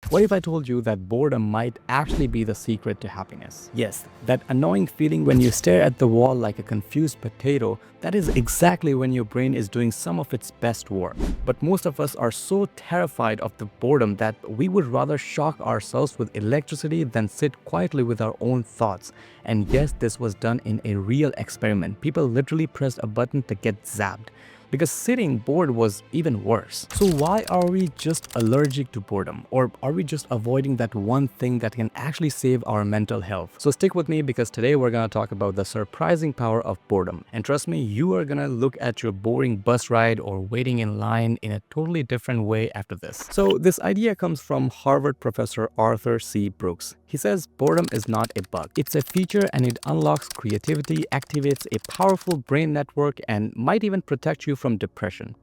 What if I told you that boredom might actually be the secret to happiness? Yes, that annoying feeling when you stare at the wall like a confused potato, that is exactly when your brain is doing some of its best work. But most of us are so terrified of the boredom that we would rather shock ourselves with electricity than sit quietly with our own thoughts. And yes, this was done in a real experiment. People literally pressed a button to get zapped, because sitting bored was even worse. So why are we just allergic to boredom? Or are we just avoiding that one thing that can actually save our mental health? So stick with me, because today we're gonna talk about the surprising power of boredom. And trust me, you are gonna look at your boring bus ride or waiting in line in a totally different way after this. So this idea comes from Harvard professor Arthur C. Brooks. He says boredom is not a bug. It's a feature, and it unlocks creativity, activates a powerful brain network, and might even protect you from depression.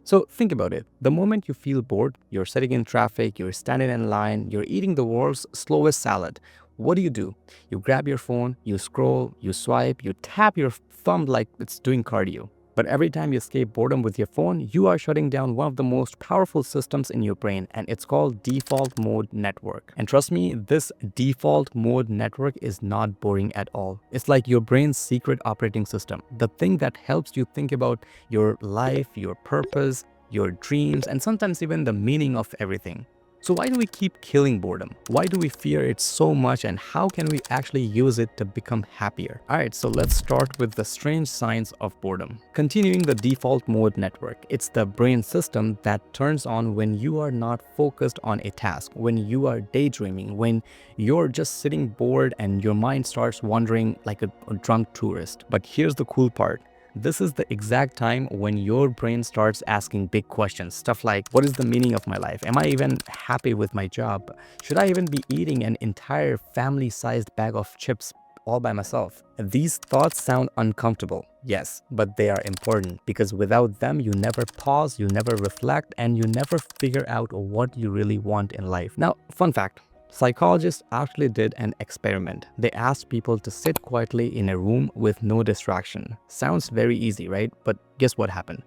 So think about it. The moment you feel bored, you're sitting in traffic, you're standing in line, you're eating the world's slowest salad. What do? You grab your phone, you scroll, you swipe, you tap your thumb like it's doing cardio. But every time you escape boredom with your phone, you are shutting down one of the most powerful systems in your brain, and it's called default mode network. And trust me, this default mode network is not boring at all. It's like your brain's secret operating system, the thing that helps you think about your life, your purpose, your dreams, and sometimes even the meaning of everything. So why do we keep killing boredom? Why do we fear it so much, and how can we actually use it to become happier? Alright, so let's start with the strange science of boredom. Continuing the default mode network, it's the brain system that turns on when you are not focused on a task, when you are daydreaming, when you're just sitting bored and your mind starts wandering like a drunk tourist. But here's the cool part. This is the exact time when your brain starts asking big questions. Stuff like, what is the meaning of my life? Am I even happy with my job? Should I even be eating an entire family-sized bag of chips all by myself? These thoughts sound uncomfortable, yes, but they are important, because without them, you never pause, you never reflect, and you never figure out what you really want in life. Now, fun fact. Psychologists actually did an experiment. They asked people to sit quietly in a room with no distraction. Sounds very easy, right? But guess what happened?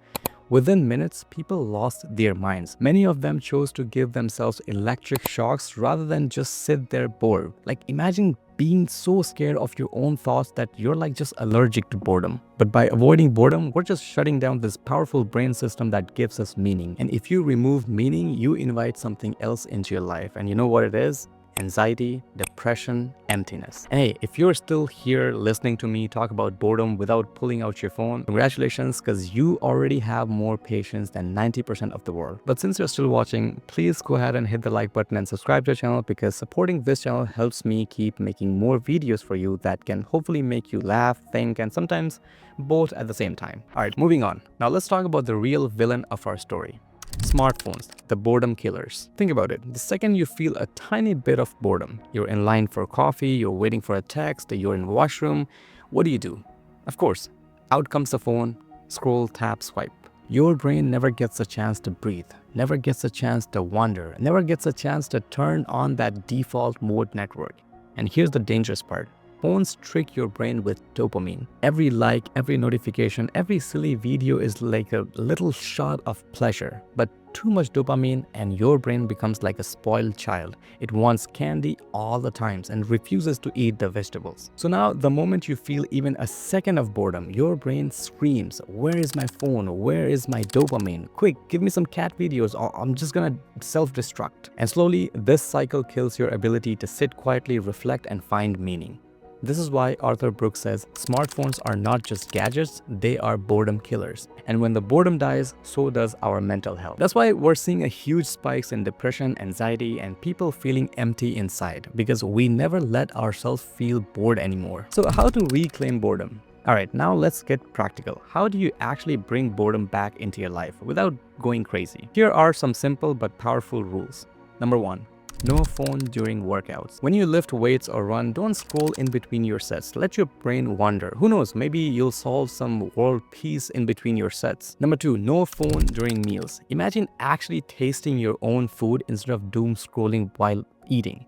Within minutes, people lost their minds. Many of them chose to give themselves electric shocks rather than just sit there bored. Like, imagine being so scared of your own thoughts that you're like just allergic to boredom. But by avoiding boredom, we're just shutting down this powerful brain system that gives us meaning. And if you remove meaning, you invite something else into your life. And you know what it is? Anxiety, depression, emptiness. And hey, if you're still here listening to me talk about boredom without pulling out your phone, congratulations, because you already have more patience than 90% of the world. But since you're still watching, please go ahead and hit the like button and subscribe to the channel, because supporting this channel helps me keep making more videos for you that can hopefully make you laugh, think, and sometimes both at the same time. Alright, moving on. Now let's talk about the real villain of our story. Smartphones, the boredom killers. Think about it. The second you feel a tiny bit of boredom, you're in line for coffee, you're waiting for a text, you're in the washroom, what do? Of course, out comes the phone, scroll, tap, swipe. Your brain never gets a chance to breathe, never gets a chance to wander, never gets a chance to turn on that default mode network. And here's the dangerous part. Phones trick your brain with dopamine. Every like, every notification, every silly video is like a little shot of pleasure. But too much dopamine and your brain becomes like a spoiled child. It wants candy all the times and refuses to eat the vegetables. So now the moment you feel even a second of boredom, your brain screams, where is my phone? Where is my dopamine? Quick, give me some cat videos or I'm just gonna self-destruct. And slowly, this cycle kills your ability to sit quietly, reflect, and find meaning. This is why Arthur Brooks says smartphones are not just gadgets, they are boredom killers. And when the boredom dies, so does our mental health. That's why we're seeing a huge spikes in depression, anxiety, and people feeling empty inside, because we never let ourselves feel bored anymore. So how to reclaim boredom? Alright, now let's get practical. How do you actually bring boredom back into your life without going crazy? Here are some simple but powerful rules. Number 1. No phone during workouts. When you lift weights or run, don't scroll in between your sets. Let your brain wander. Who knows, maybe you'll solve some world peace in between your sets. Number 2, no phone during meals. Imagine actually tasting your own food instead of doom scrolling while eating.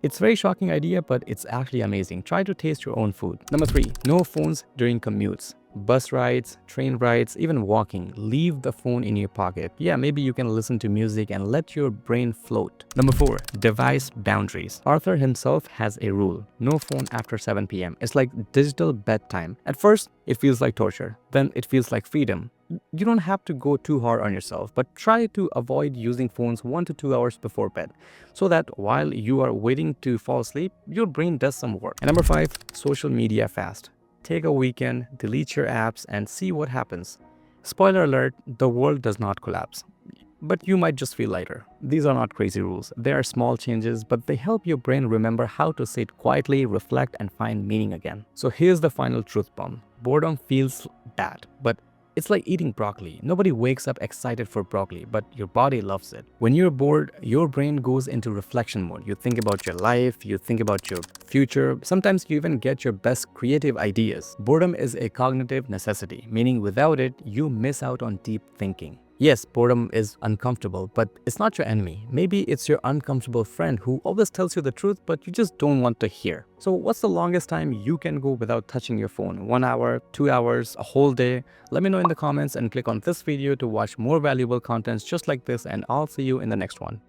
It's a very shocking idea, but it's actually amazing. Try to taste your own food. Number 3, no phones during commutes. bus rides, train rides, even walking. Leave the phone in your pocket. Yeah, maybe you can listen to music and let your brain float. Number 4, device boundaries. Arthur himself has a rule: no phone after 7 p.m. It's like digital bedtime. At first, it feels like torture. Then it feels like freedom. You don't have to go too hard on yourself, but try to avoid using phones 1 to 2 hours before bed, so that while you are waiting to fall asleep, your brain does some work. And number 5, social media fast. Take a weekend, delete your apps, and see what happens. Spoiler alert, the world does not collapse, but you might just feel lighter. These are not crazy rules. They are small changes, but they help your brain remember how to sit quietly, reflect, and find meaning again. So here's the final truth bomb. Boredom feels bad, but it's like eating broccoli. Nobody wakes up excited for broccoli, but your body loves it. When you're bored, your brain goes into reflection mode. You think about your life, you think about your future. Sometimes you even get your best creative ideas. Boredom is a cognitive necessity, meaning without it, you miss out on deep thinking. Yes, boredom is uncomfortable, but it's not your enemy. Maybe it's your uncomfortable friend who always tells you the truth, but you just don't want to hear. So what's the longest time you can go without touching your phone? 1 hour, 2 hours, a whole day? Let me know in the comments and click on this video to watch more valuable contents just like this, and I'll see you in the next one.